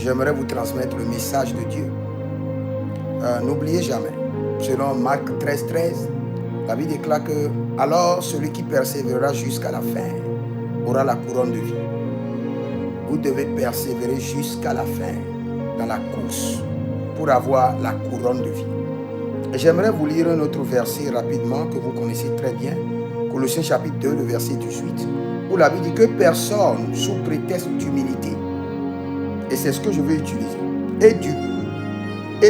j'aimerais vous transmettre le message de Dieu. N'oubliez jamais, selon Marc 13, la Bible déclare que alors celui qui persévérera jusqu'à la fin aura la couronne de vie. Vous devez persévérer jusqu'à la fin dans la course pour avoir la couronne de vie. Et j'aimerais vous lire un autre verset rapidement que vous connaissez très bien, Colossiens chapitre 2, le verset 18, où la Bible dit que personne sous prétexte d'humilité, et c'est ce que je veux utiliser, et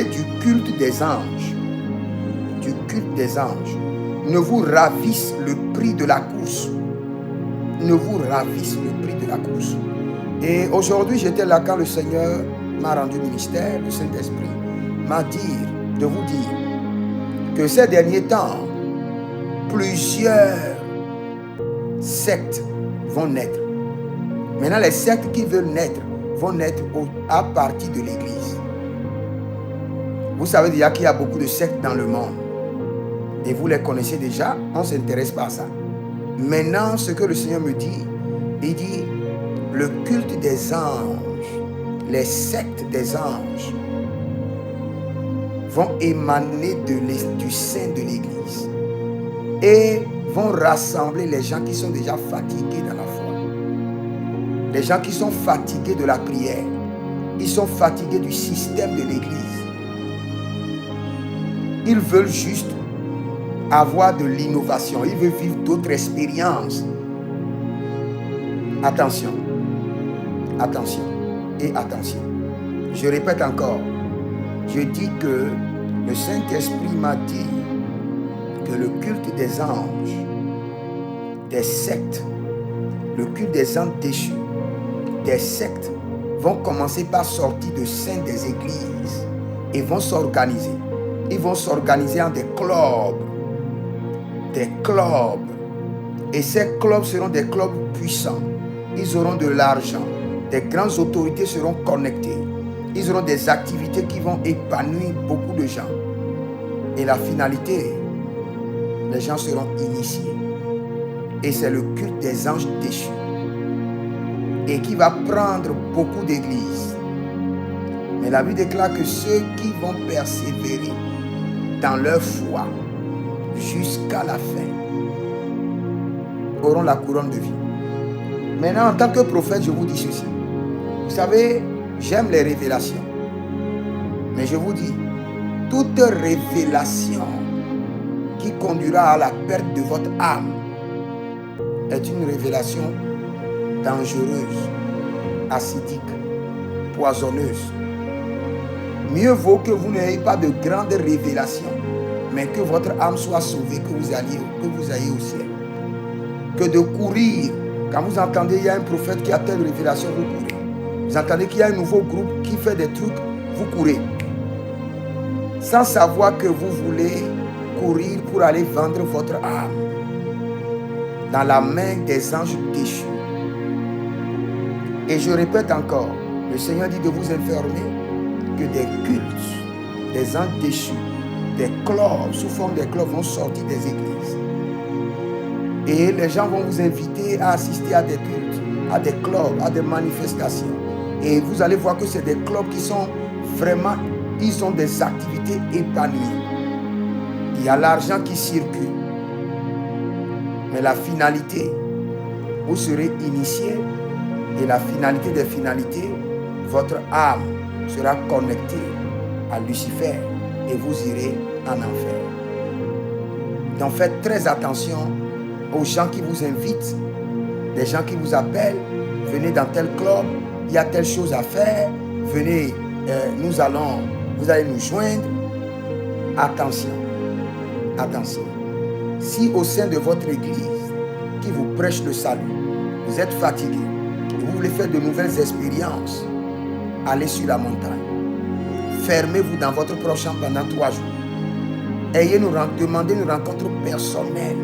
du culte des anges, ne vous ravisse le prix de la course. Ne vous ravisse le prix de la course. Et aujourd'hui, j'étais là quand le Seigneur m'a rendu ministère, le Saint-Esprit m'a dit de vous dire que ces derniers temps, plusieurs sectes vont naître. Maintenant, les sectes qui veulent naître vont naître à partir de l'Église. Vous savez déjà qu'il y a beaucoup de sectes dans le monde. Et vous les connaissez déjà, on ne s'intéresse pas à ça. Maintenant, ce que le Seigneur me dit, il dit, le culte des anges, les sectes des anges, vont émaner du sein de l'Église et vont rassembler les gens qui sont déjà fatigués dans la foi. Les gens qui sont fatigués de la prière, ils sont fatigués du système de l'Église. Ils veulent juste avoir de l'innovation, ils veulent vivre d'autres expériences. Attention, attention et attention. Je répète encore, je dis que le Saint-Esprit m'a dit que le culte des anges, des sectes, le culte des anges déchus, des sectes vont commencer par sortir de sein des églises et vont s'organiser. Ils vont s'organiser en des clubs. Et ces clubs seront des clubs puissants. Ils auront de l'argent. Des grandes autorités seront connectées. Ils auront des activités qui vont épanouir beaucoup de gens. Et la finalité, les gens seront initiés. Et c'est le culte des anges déchus. Et qui va prendre beaucoup d'églises. Mais la Bible déclare que ceux qui vont persévérer dans leur foi jusqu'à la fin auront la couronne de vie. Maintenant, en tant que prophète, je vous dis ceci. Vous savez, j'aime les révélations. Mais je vous dis, toute révélation qui conduira à la perte de votre âme est une révélation dangereuse, acidique, poisonneuse. Mieux vaut que vous n'ayez pas de grandes révélations, mais que votre âme soit sauvée, que vous ayez au ciel. Que de courir. Quand vous entendez qu'il y a un prophète qui a telle révélation, vous courez. Vous entendez qu'il y a un nouveau groupe qui fait des trucs, vous courez. Sans savoir que vous voulez courir pour aller vendre votre âme dans la main des anges déchus. Et je répète encore, le Seigneur dit de vous informer que des cultes, des anges déchus, des clubs, sous forme des clubs, vont sortir des églises. Et les gens vont vous inviter à assister à des cultes, à des clubs, à des manifestations. Et vous allez voir que c'est des clubs qui sont vraiment, ils ont des activités épanouies. Il y a l'argent qui circule. Mais la finalité, vous serez initié. Et la finalité des finalités, votre âme sera connectée à Lucifer et vous irez en enfer. Donc faites très attention aux gens qui vous invitent, les gens qui vous appellent, venez dans tel club, il y a telle chose à faire, venez, vous allez nous joindre. Attention, attention. Si au sein de votre église qui vous prêche le salut, vous êtes fatigué, et vous voulez faire de nouvelles expériences, allez sur la montagne. Fermez-vous dans votre prochain pendant 3 jours. Demandez une rencontre personnelle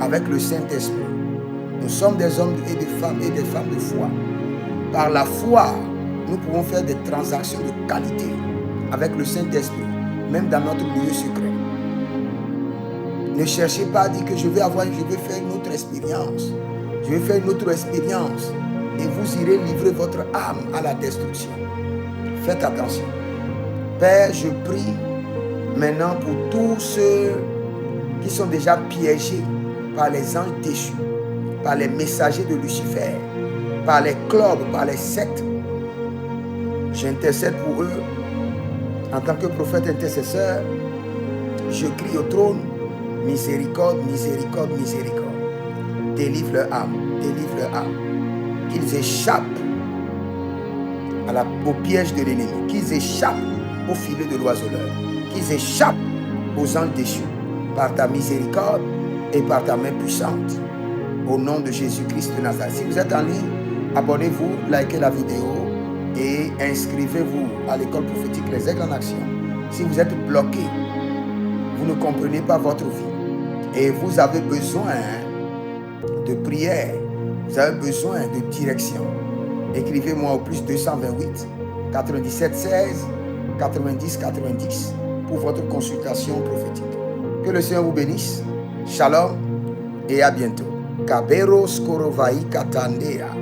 avec le Saint-Esprit. Nous sommes des hommes et des femmes de foi. Par la foi, nous pouvons faire des transactions de qualité avec le Saint-Esprit, même dans notre lieu secret. Ne cherchez pas à dire que je vais faire une autre expérience. Je vais faire une autre expérience. et vous irez livrer votre âme à la destruction. Faites attention. Père, je prie maintenant pour tous ceux qui sont déjà piégés par les anges déchus, par les messagers de Lucifer, par les clubs, par les sectes. J'intercède pour eux en tant que prophète intercesseur. Je crie au trône, miséricorde, miséricorde, miséricorde. Délivre leur âme, délivre leur âme. Qu'ils échappent au piège de l'ennemi, qu'ils échappent au filet de l'oiseleur, qu'ils échappent aux anges déchus par ta miséricorde et par ta main puissante. Au nom de Jésus-Christ de Nazareth. Si vous êtes en ligne, abonnez-vous, likez la vidéo et inscrivez-vous à l'école prophétique Les Aigles en Action. Si vous êtes bloqué, vous ne comprenez pas votre vie et vous avez besoin de prière, vous avez besoin de direction, écrivez-moi au plus 228 97 16 90 90 pour votre consultation prophétique. Que le Seigneur vous bénisse. Shalom et à bientôt. Kaberos Korovai Katandea.